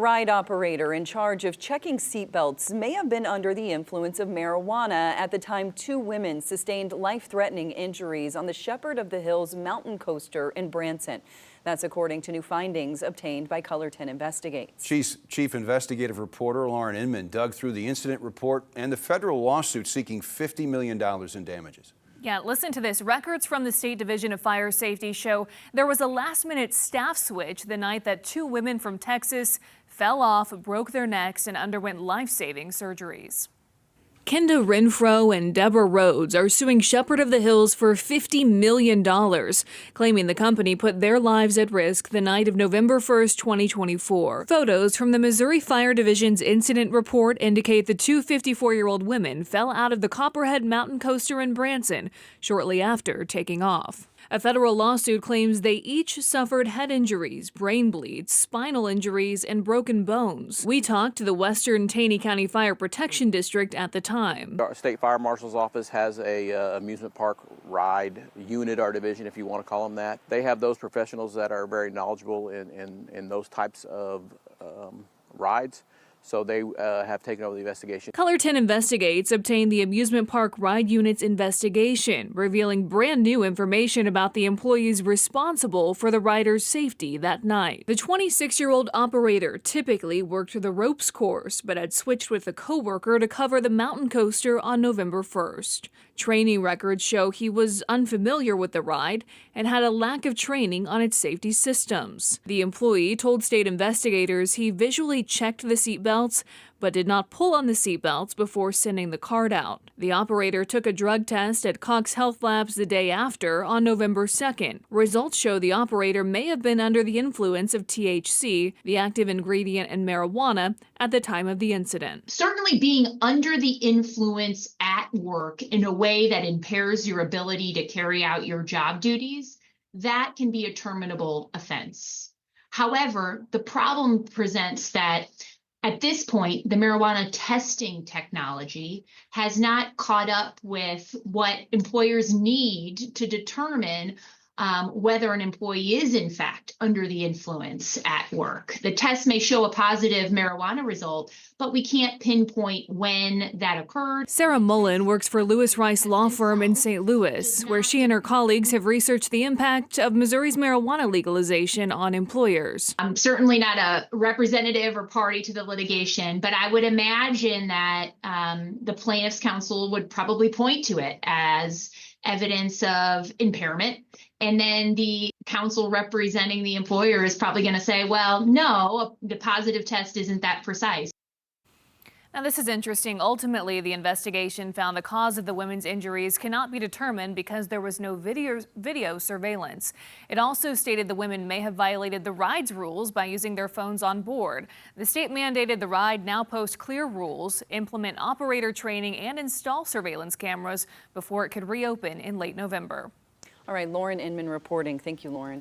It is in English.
ride operator in charge of checking seatbelts may have been under the influence of marijuana at the time two women sustained life-threatening injuries on the Shepherd of the Hills mountain coaster in Branson. That's according to new findings obtained by KOLR Investigates. Chief Investigative Reporter Lauren Inman dug through the incident report and the federal lawsuit seeking $50 million in damages. Yeah, listen to this. Records from the State Division of Fire Safety show there was a last-minute staff switch the night that two women from Texas fell off, broke their necks, and underwent life-saving surgeries. Kenda Renfro and Deborah Rhodes are suing Shepherd of the Hills for $50 million, claiming the company put their lives at risk the night of November 1st, 2024. Photos from the Missouri Fire Division's incident report indicate the two 54-year-old women fell out of the Copperhead Mountain Coaster in Branson shortly after taking off. A federal lawsuit claims they each suffered head injuries, brain bleeds, spinal injuries, and broken bones. We talked to the Western Taney County Fire Protection District at the time. Our State Fire Marshal's office has a amusement park ride unit or division, if you want to call them that. They have those professionals that are very knowledgeable in those types of rides. So they have taken over the investigation. KOLR Investigates obtained the amusement park ride unit's investigation, revealing brand new information about the employees responsible for the rider's safety that night. The 26-year-old operator typically worked the ropes course, but had switched with a coworker to cover the mountain coaster on November 1st. Training records show he was unfamiliar with the ride and had a lack of training on its safety systems. The employee told state investigators he visually checked the seatbelts but did not pull on the seatbelts before sending the card out. The operator took a drug test at Cox Health Labs the day after on November 2nd. Results show the operator may have been under the influence of THC, the active ingredient in marijuana, at the time of the incident. Certainly being under the influence at work in a way that impairs your ability to carry out your job duties, that can be a terminable offense. However, the problem presents that at this point, the marijuana testing technology has not caught up with what employers need to determine whether an employee is in fact under the influence at work. The test may show a positive marijuana result, but we can't pinpoint when that occurred. Sarah Mullen works for Lewis Rice Law Firm in St. Louis, where she and her colleagues have researched the impact of Missouri's marijuana legalization on employers. I'm certainly not a representative or party to the litigation, but I would imagine that the plaintiff's counsel would probably point to it as evidence of impairment. And then the counsel representing the employer is probably going to say, well, no, the positive test isn't that precise. Now, this is interesting. Ultimately, the investigation found the cause of the women's injuries cannot be determined because there was no video surveillance. It also stated the women may have violated the ride's rules by using their phones on board. The state mandated the ride now post clear rules, implement operator training, and install surveillance cameras before it could reopen in late November. All right, Lauren Inman reporting. Thank you, Lauren.